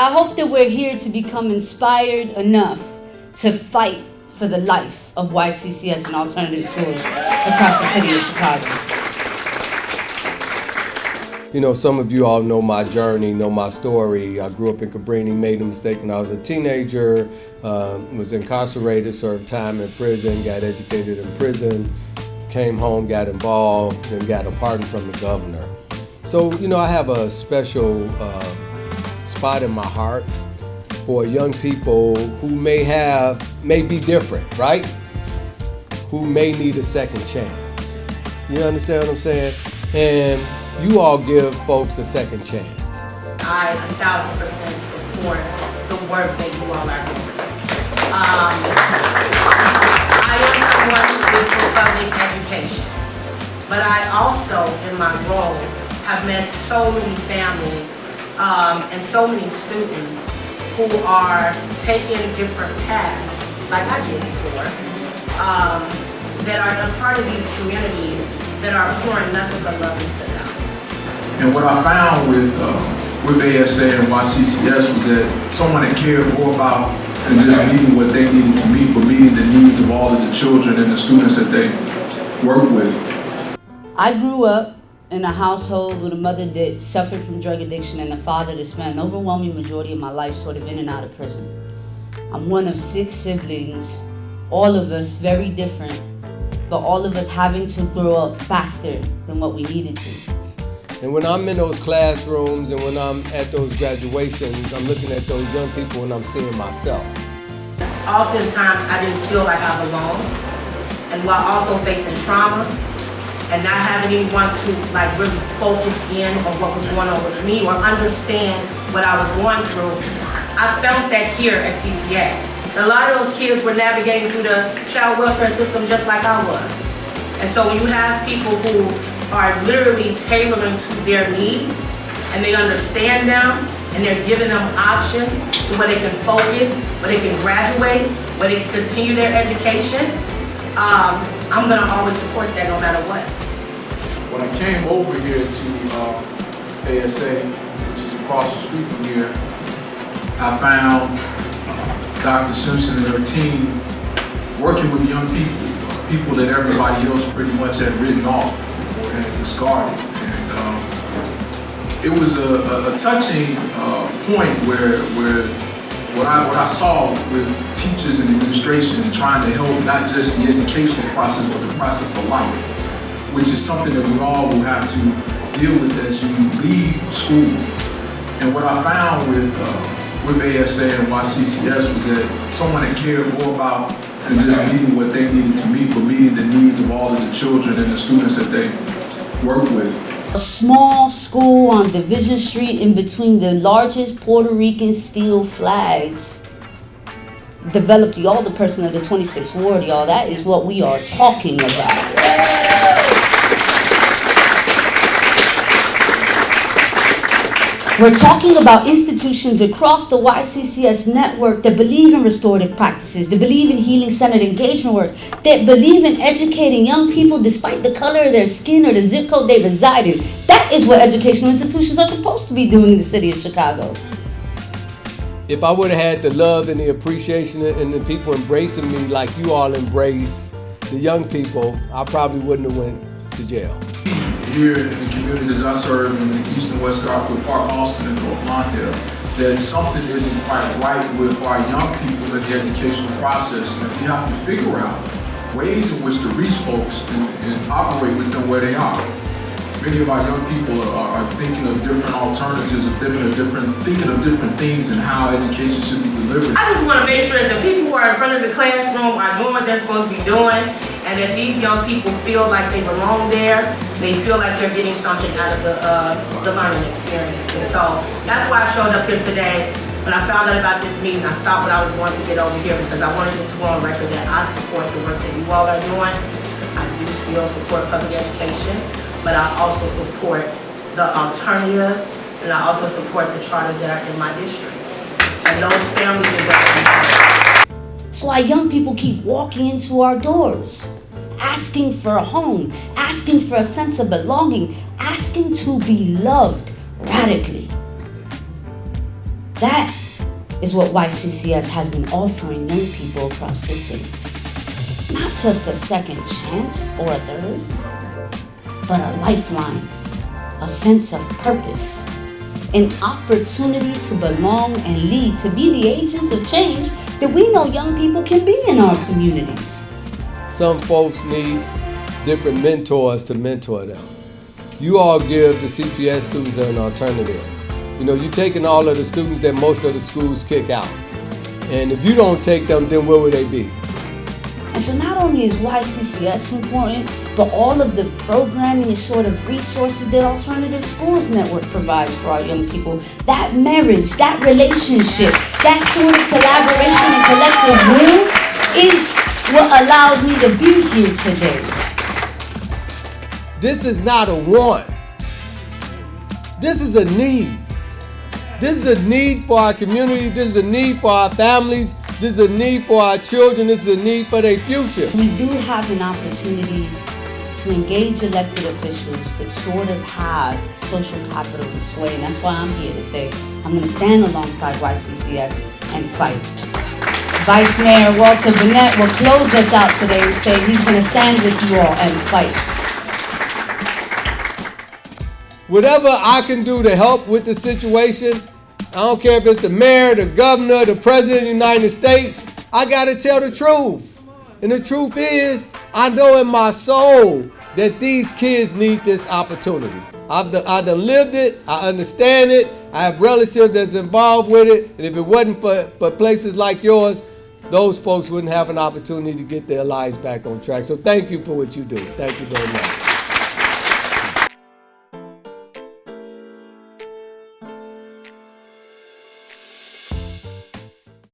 I hope that we're here to become inspired enough to fight for the life of YCCS and alternative schools across the city of Chicago. You know, some of you all know my journey, know my story. I grew up in Cabrini, made a mistake when I was a teenager, was incarcerated, served time in prison, got educated in prison, came home, got involved, and got a pardon from the governor. So, you know, I have a special spot in my heart for young people who may be different, right? Who may need a second chance. You understand what I'm saying? And you all give folks a second chance. I 1,000% support the work that you all are doing. I am someone who is for public education, but I also, in my role, have met so many families and so many students who are taking different paths, like I did before, that are a part of these communities that are pouring nothing but love into them. And what I found with ASA and YCCS was that someone that cared more about than just meeting what they needed to meet, but meeting the needs of all of the children and the students that they work with. I grew up in a household with a mother that suffered from drug addiction and a father that spent an overwhelming majority of my life sort of in and out of prison. I'm one of 6 siblings, all of us very different, but all of us having to grow up faster than what we needed to. And when I'm in those classrooms and when I'm at those graduations, I'm looking at those young people and I'm seeing myself. Oftentimes I didn't feel like I belonged, and while also facing trauma and not having anyone to like really focus in on what was going on with me or understand what I was going through, I felt that here at CCA. A lot of those kids were navigating through the child welfare system just like I was. And so when you have people who are literally tailoring to their needs and they understand them and they're giving them options to where they can focus, where they can graduate, where they can continue their education, I'm gonna always support that no matter what. When I came over here to ASA, which is across the street from here, I found Dr. Simpson and her team working with young people, people that everybody else pretty much had written off or had discarded. And it was a touching point where what I saw with teachers and administration trying to help not just the educational process, but the process of life, which is something that we all will have to deal with as you leave school. And what I found with ASA and YCCS was that someone that cared more about than just meeting what they needed to meet, but meeting the needs of all of the children and the students that they work with. A small school on Division Street in between the largest Puerto Rican steel flags developed the older person of the 26th ward, y'all. That is what we are talking about. We're talking about institutions across the YCCS network that believe in restorative practices, that believe in healing-centered engagement work, that believe in educating young people despite the color of their skin or the zip code they reside in. That is what educational institutions are supposed to be doing in the city of Chicago. If I would have had the love and the appreciation and the people embracing me like you all embrace the young people, I probably wouldn't have went to jail. Here in the communities I serve in the East and West Garfield, Park, Austin, and North Lawndale, that something isn't quite right with our young people in the educational process, and we have to figure out ways in which to reach folks and operate with them where they are. Many of our young people are thinking of different alternatives, thinking of different things and how education should be delivered. I just want to make sure that the people who are in front of the classroom are doing what they're supposed to be doing, and that these young people feel like they belong there. They feel like they're getting something out of the learning experience. And so that's why I showed up here today. When I found out about this meeting, I stopped what I was going to get over here because I wanted it to go on record that I support the work that you all are doing. I do still support public education, but I also support the alternative, and I also support the charters that are in my district. And those families deserve. That's why young people keep walking into our doors, asking for a home, asking for a sense of belonging, asking to be loved radically. That is what YCCS has been offering young people across the city. Not just a second chance or a third, but a lifeline, a sense of purpose, an opportunity to belong and lead, to be the agents of change that we know young people can be in our communities. Some folks need different mentors to mentor them. You all give the CPS students an alternative. You know, you're taking all of the students that most of the schools kick out. And if you don't take them, then where would they be? And so not only is YCCS important, but all of the programming and sort of resources that Alternative Schools Network provides for our young people, that marriage, that relationship, that sort of collaboration and collective will is what allowed me to be here today. This is not a want. This is a need. This is a need for our community. This is a need for our families. This is a need for our children. This is a need for their future. We do have an opportunity to engage elected officials that sort of have social capital and sway, and that's why I'm here to say I'm going to stand alongside YCCS and fight. Vice Mayor Walter Burnett will close us out today and say he's going to stand with you all and fight. Whatever I can do to help with the situation, I don't care if it's the mayor, the governor, the president of the United States, I gotta tell the truth. And the truth is, I know in my soul that these kids need this opportunity. I've done lived it, I understand it, I have relatives that's involved with it, and if it wasn't for places like yours, those folks wouldn't have an opportunity to get their lives back on track. So thank you for what you do. Thank you very much.